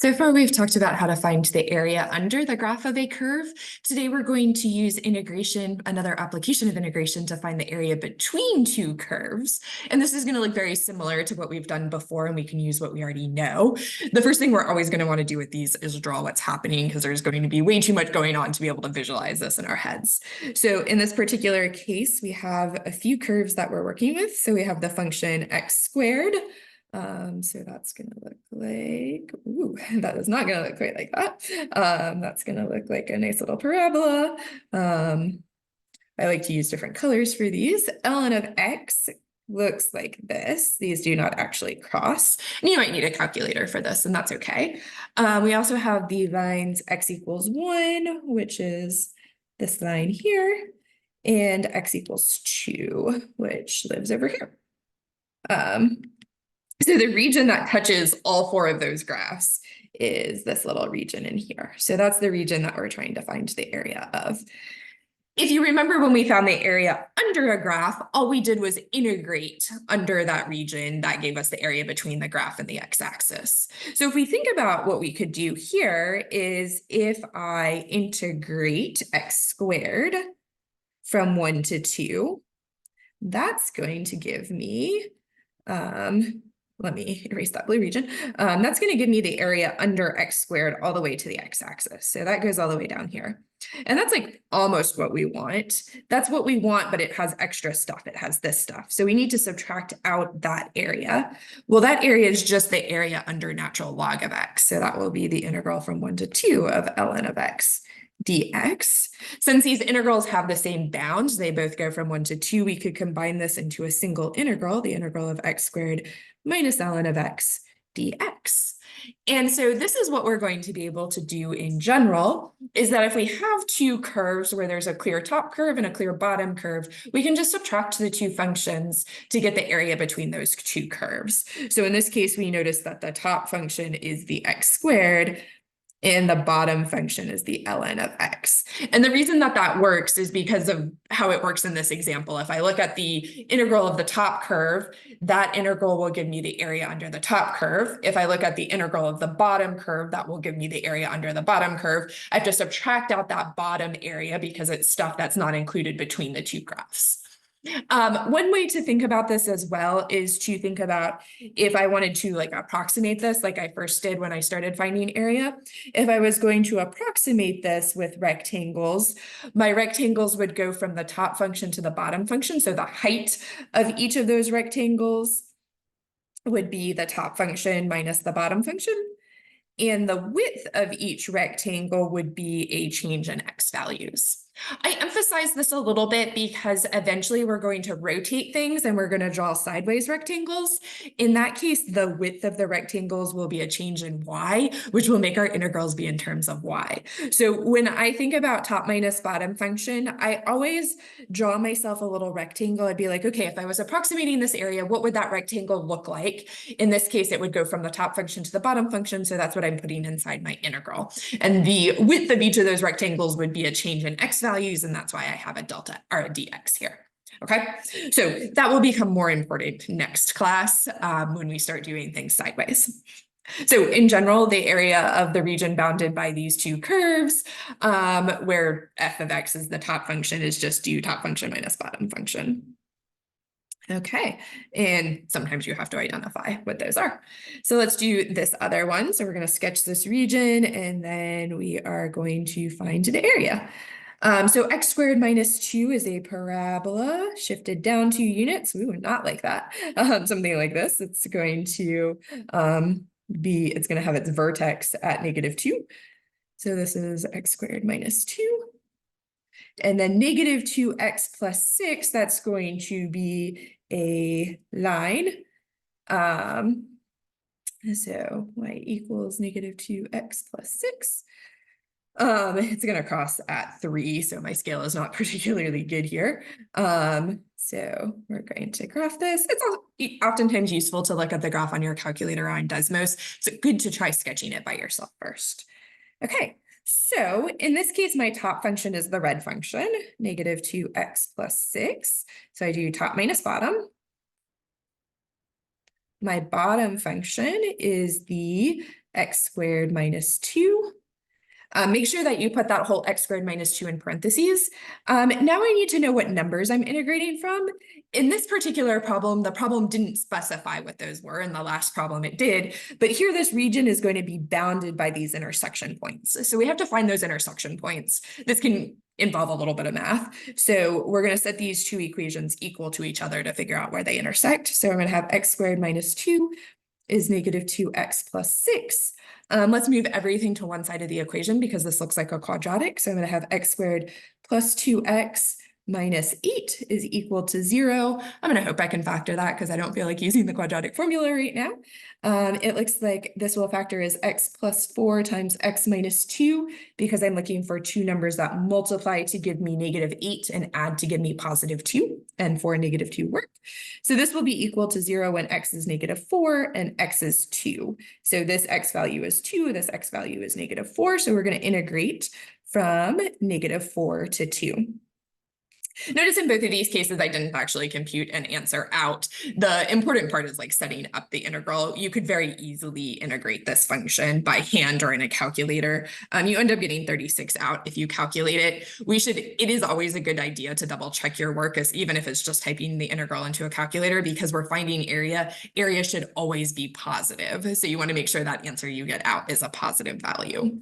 So far, we've talked about how to find the area under the graph of a curve. Today, we're going to use integration, another application of integration, to find the area between two curves. And this is going to look very similar to what we've done before, and we can use what we already know. The first thing we're always going to want to do with these is draw what's happening, because there's going to be way too much going on to be able to visualize this in our heads. So in this particular case, we have a few curves that we're working with. So we have the function x squared. So that's going to look like, ooh, that is not going to look quite like that. That's going to look like a nice little parabola. I like to use different colors for these. Ln of x looks like this. These do not actually cross. And you might need a calculator for this, and that's okay. We also have the lines x equals 1, which is this line here, and x equals 2, which lives over here. So the region that touches all four of those graphs is this little region in here. So that's the region that we're trying to find the area of. If you remember when we found the area under a graph, all we did was integrate under that region. That gave us the area between the graph and the x-axis. So if we think about what we could do here is if I integrate x squared from 1 to 2, that's going to give me, let me erase that blue region. That's going to give me the area under x squared all the way to the x-axis. So that goes all the way down here. And that's like almost what we want. That's what we want, but it has extra stuff. It has this stuff. So we need to subtract out that area. Well, that area is just the area under natural log of x. So that will be the integral from 1 to 2 of ln of x dx. Since these integrals have the same bounds, they both go from 1 to 2, we could combine this into a single integral, the integral of x squared minus ln of x dx. And so this is what we're going to be able to do in general, is that if we have two curves where there's a clear top curve and a clear bottom curve, we can just subtract the two functions to get the area between those two curves. So in this case, we notice that the top function is the x squared, and the bottom function is the ln of x. And the reason that that works is because of how it works in this example. If I look at the integral of the top curve, that integral will give me the area under the top curve. If I look at the integral of the bottom curve, that will give me the area under the bottom curve. I have to subtract out that bottom area because it's stuff that's not included between the two graphs. One way to think about this as well is to think about if I wanted to like approximate this, like I first did when I started finding area. If I was going to approximate this with rectangles, my rectangles would go from the top function to the bottom function. So the height of each of those rectangles would be the top function minus the bottom function. And the width of each rectangle would be a change in x values. I emphasize this a little bit because eventually we're going to rotate things and we're going to draw sideways rectangles. In that case, the width of the rectangles will be a change in y, which will make our integrals be in terms of y. So when I think about top minus bottom function, I always draw myself a little rectangle. I'd be like, okay, if I was approximating this area, what would that rectangle look like? In this case, it would go from the top function to the bottom function. So that's what I'm putting inside my integral. And the width of each of those rectangles would be a change in x values, and that's why I have a delta or a dx here. Okay, so that will become more important next class when we start doing things sideways. So in general, the area of the region bounded by these two curves, where f of x is the top function, is just do top function minus bottom function. Okay, and sometimes you have to identify what those are. So let's do this other one. So we're going to sketch this region, and then we are going to find the area. So x squared minus 2 is a parabola shifted down 2 units. We would not like that. Something like this. It's going to it's going to have its vertex at -2. So this is x squared minus 2. And then -2x plus 6, that's going to be a line. So y equals -2x plus 6. It's going to cross at 3, so my scale is not particularly good here. So we're going to graph this. It's oftentimes useful to look at the graph on your calculator on Desmos. So good to try sketching it by yourself first. Okay, so in this case, my top function is the red function, -2x plus 6. So I do top minus bottom. My bottom function is the x squared minus 2. Make sure that you put that whole x squared minus 2 in parentheses. Now I need to know what numbers I'm integrating from. In this particular problem, the problem didn't specify what those were. In the last problem it did, but here this region is going to be bounded by these intersection points. So we have to find those intersection points. This can involve a little bit of math. So we're going to set these two equations equal to each other to figure out where they intersect. So I'm going to have x squared minus 2 is negative 2x plus 6. Let's move everything to one side of the equation because this looks like a quadratic. So I'm going to have x squared plus 2x minus 8 is equal to 0. I'm going to hope I can factor that because I don't feel like using the quadratic formula right now. It looks like this will factor as x plus 4 times x minus 2 because I'm looking for two numbers that multiply to give me negative 8 and add to give me positive 2, and 4 and negative 2 work. So this will be equal to 0 when x is negative 4 and x is 2. So this x value is 2, this x value is negative 4. So we're going to integrate from negative 4 to 2. Notice in both of these cases, I didn't actually compute an answer out. The important part is like setting up the integral. You could very easily integrate this function by hand or in a calculator. You end up getting 36 out if you calculate it. It is always a good idea to double check your work, even if it's just typing the integral into a calculator, because we're finding area. Area should always be positive. So you want to make sure that answer you get out is a positive value.